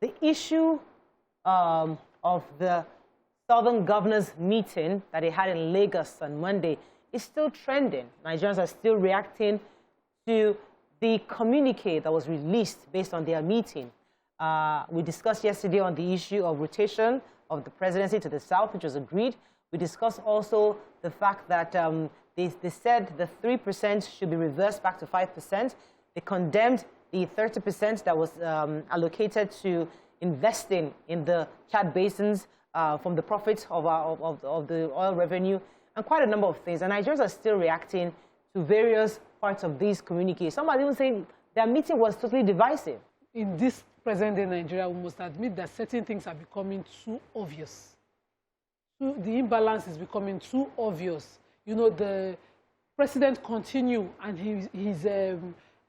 the issue of the Southern Governors meeting that they had in Lagos on Monday is still trending. Nigerians are still reacting to the communique that was released based on their meeting. We discussed yesterday on the issue of rotation of the presidency to the South, which was agreed. We discussed also the fact that they said the 3% should be reversed back to 5%. They condemned the 30% that was allocated to investing in the Chad basins from the profits of the oil revenue, and quite a number of things. And Nigerians are still reacting to various parts of these communiques. Some are even saying their meeting was totally divisive. In this present-day Nigeria, we must admit that certain things are becoming too obvious. The imbalance is becoming too obvious. You know, the president continue, and his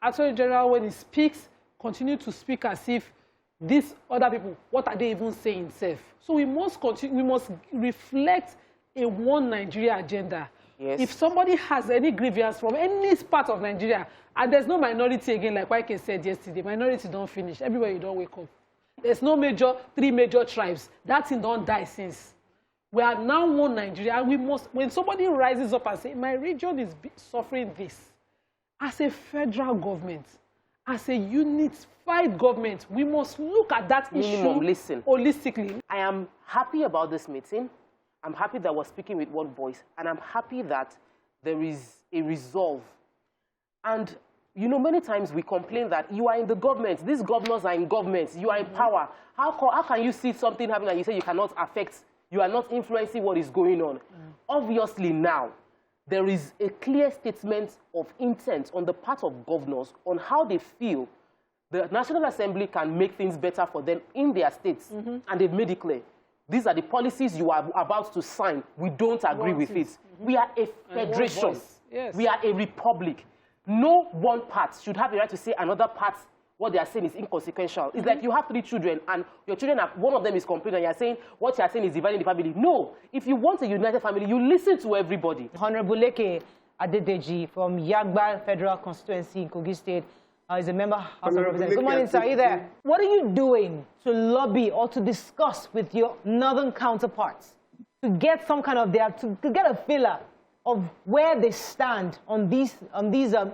Attorney General, when he speaks, continue to speak as if these other people, what are they even saying, self? So we must continue, we must reflect a one Nigeria agenda. Yes. If somebody has any grievance from any part of Nigeria, and there's no minority again, like YK said yesterday, minority don't finish. Everywhere you don't wake up. There's no three major tribes. That thing don't die since. We are now one Nigeria, and we must, when somebody rises up and says, my region is suffering this, as a federal government, as a unified government, we must look at that issue holistically. I am happy about this meeting. I'm happy that we're speaking with one voice, and I'm happy that there is a resolve. And, you know, many times we complain that you are in the government, these governors are in government, you are in power. How can you see something happening and you say you cannot affect, you are not influencing what is going on? Obviously now, there is a clear statement of intent on the part of governors on how they feel the National Assembly can make things better for them in their states, and they've made it clear. These are the policies you are about to sign. We don't agree with it. We are a federation. Yes. We are a republic. No one part should have the right to say another part, what they are saying is inconsequential. It's like you have 3 children, and your children, one of them is complaining, and you're saying what you're saying is dividing the family. No. If you want a united family, you listen to everybody. Honorable Leke Adedeji from Yagba Federal Constituency in Kogi State is a member of House of Representatives. Good morning, sir. Are you there? What are you doing to lobby or to discuss with your northern counterparts to get some kind of to get a feeler of where they stand on these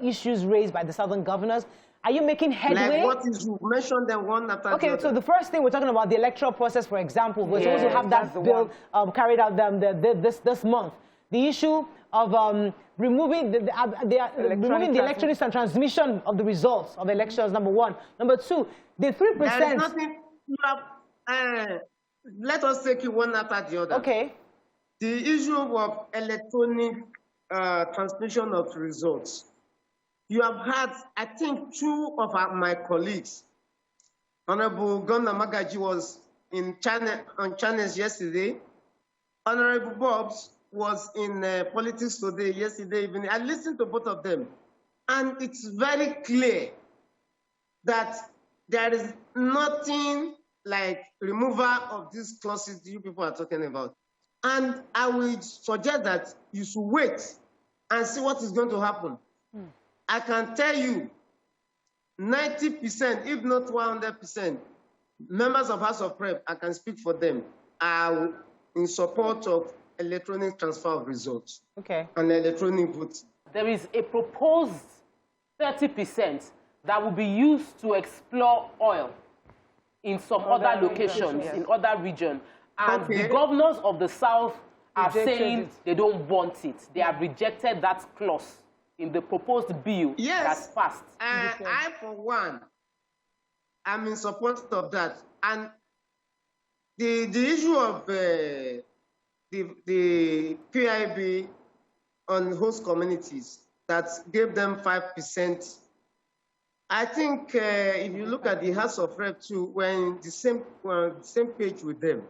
issues raised by the southern governors? Are you making headway? Like what is you mentioned them one after okay, the other. So the first thing we're talking about, the electoral process, for example, we're supposed to have that bill carried out this month. The issue of removing the electronics and transmission of the results of elections, number 1. Number 2, the 3%. There is nothing. Let us take it one after the other. Okay. The issue of electronic transmission of results. You have had, I think, 2 of my colleagues. Honorable Governor Magaji was on channels yesterday. Honorable Bobs was in Politics Today yesterday evening. I listened to both of them, and it's very clear that there is nothing like removal of these clauses you people are talking about. And I would suggest that you should wait and see what is going to happen. I can tell you 90%, if not 100%, members of House of Rep, I can speak for them, are in support of electronic transfer of results and electronic votes. There is a proposed 30% that will be used to explore oil in some other locations, in other regions. And the governors of the South are saying they don't want it. They have rejected that clause in the proposed bill that's passed. I, for one, am in support of that. And the issue of the PIB on host communities that gave them 5%, I think if you look at the House of Rep too, when the same page with them,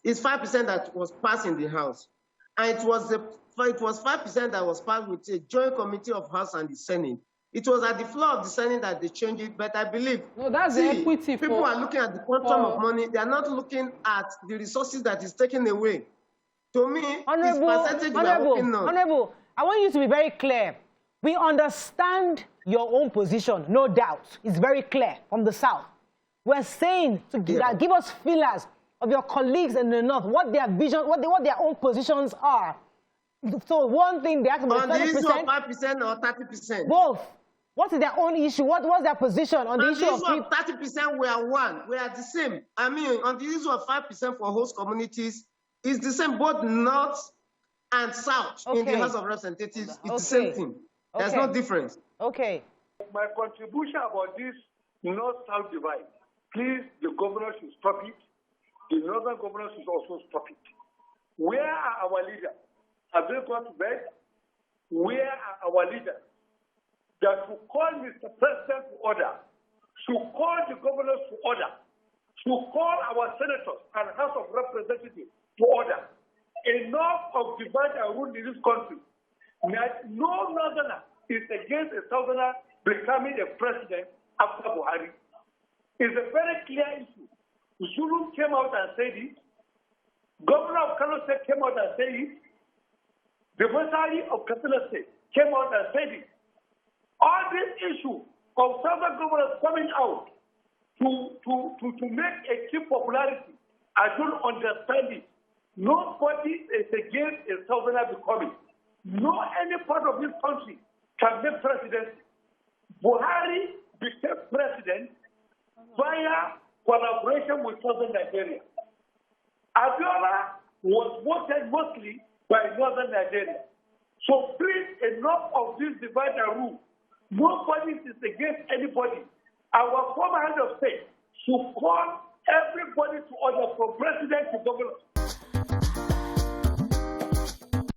it's 5% that was passed in the House. And it was 5% that was passed with a joint committee of House and the Senate. It was at the floor of the Senate that they changed it, but I believe that's the equity. People are looking at the quantum of money. They are not looking at the resources that is taken away. To me, Honorable, I want you to be very clear. We understand your own position, no doubt. It's very clear from the South. we're saying to give us feelers of your colleagues in the North, what their vision, what their own positions are. So one thing they have to be on the issue of 5% or 30%. Both. What is their own issue? What was their position on the issue of 30%? We are one. We are the same. I mean, on the issue of 5% for host communities, it's the same, both North and South in the House of Representatives. It's the same thing. There's no difference. Okay. My contribution about this North-South divide, please, the governor should stop it. The Northern governor should also stop it. Where are our leaders? Have they gone to bed? Where are our leaders? That should call Mr. President to order, should call the governors to order, should call our senators and House of Representatives to order. Enough of divide and rule in this country. No northerner is against a southerner becoming a president after Buhari. It's a very clear issue. Zulu came out and said it. Governor of Kano State came out and said it. The Viceroy of Katsina State came out and said it. All this issue of southern governors coming out to make a cheap popularity, I don't understand it. Nobody is against a southerner becoming. No any part of this country can make presidency. Buhari became president via collaboration with southern Nigeria. Abiola was voted mostly by northern Nigeria. So please, enough of this divide and rule. Nobody is against anybody. Our former head of state should call everybody to order from president to governor